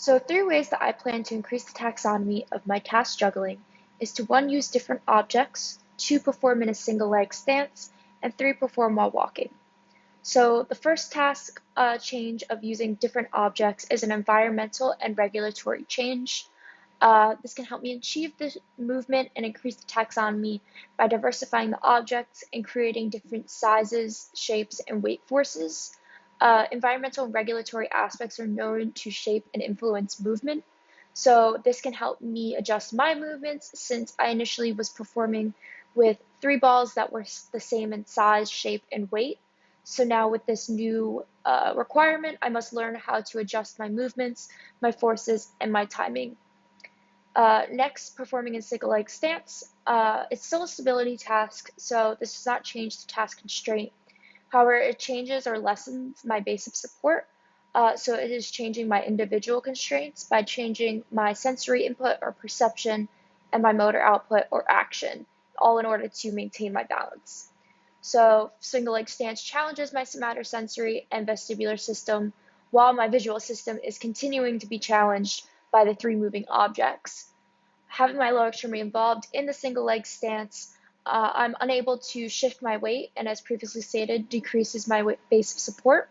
So 3 ways that I plan to increase the taxonomy of my task juggling is to 1, use different objects, 2, perform in a single leg stance, and 3, perform while walking. So the first task change of using different objects is an environmental and regulatory change. This can help me achieve the movement and increase the taxonomy by diversifying the objects and creating different sizes, shapes, and weight forces. Environmental and regulatory aspects are known to shape and influence movement. So this can help me adjust my movements since I initially was performing with 3 balls that were the same in size, shape, and weight. So now with this new requirement, I must learn how to adjust my movements, my forces, and my timing. Next, performing in single leg stance. It's still a stability task, so this does not change the task constraint. However, it changes or lessens my base of support. So it is changing my individual constraints by changing my sensory input or perception and my motor output or action, all in order to maintain my balance. So single leg stance challenges my somatosensory and vestibular system, while my visual system is continuing to be challenged by the 3 moving objects. Having my lower extremity involved in the single leg stance, I'm unable to shift my weight, and as previously stated, decreases my base of support.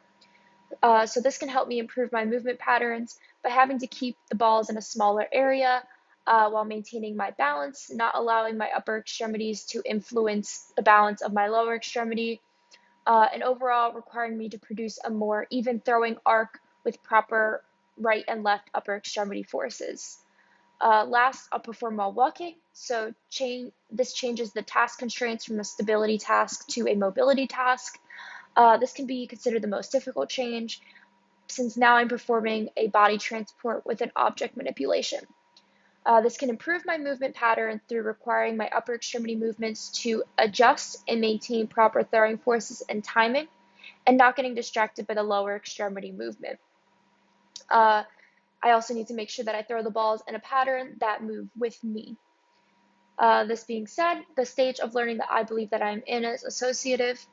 So this can help me improve my movement patterns by having to keep the balls in a smaller area while maintaining my balance, not allowing my upper extremities to influence the balance of my lower extremity, and overall requiring me to produce a more even throwing arc with proper right and left upper extremity forces. Last, I'll perform while walking. So this changes the task constraints from a stability task to a mobility task. This can be considered the most difficult change since now I'm performing a body transport with an object manipulation. This can improve my movement pattern through requiring my upper extremity movements to adjust and maintain proper throwing forces and timing, and not getting distracted by the lower extremity movement. I also need to make sure that I throw the balls in a pattern that move with me. This being said, the stage of learning that I believe that I'm in is associative.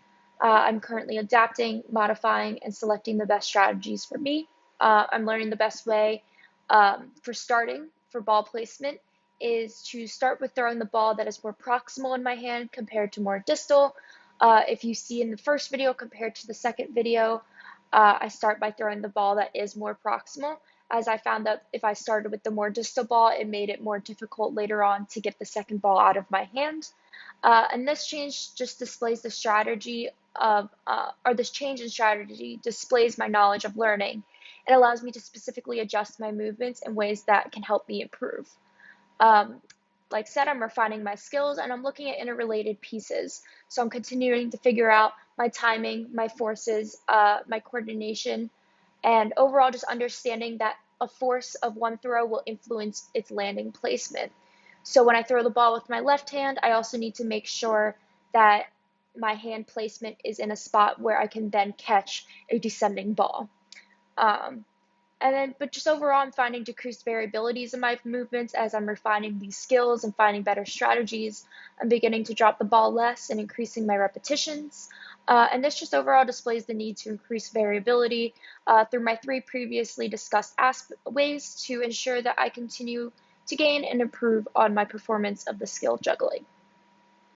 I'm currently adapting, modifying, and selecting the best strategies for me. I'm learning the best way for starting for ball placement is to start with throwing the ball that is more proximal in my hand compared to more distal. If you see in the first video compared to the second video, I start by throwing the ball that is more proximal, as I found that if I started with the more distal ball, it made it more difficult later on to get the second ball out of my hand. And this change just displays the strategy of, or this change in strategy displays my knowledge of learning. It allows me to specifically adjust my movements in ways that can help me improve. Like said, I'm refining my skills and I'm looking at interrelated pieces. So I'm continuing to figure out my timing, my forces, my coordination, and overall just understanding that a force of one throw will influence its landing placement. So when I throw the ball with my left hand, I also need to make sure that my hand placement is in a spot where I can then catch a descending ball. But just overall, I'm finding decreased variabilities in my movements as I'm refining these skills and finding better strategies. I'm beginning to drop the ball less and increasing my repetitions. And this just overall displays the need to increase variability through my 3 previously discussed ways to ensure that I continue to gain and improve on my performance of the skill juggling.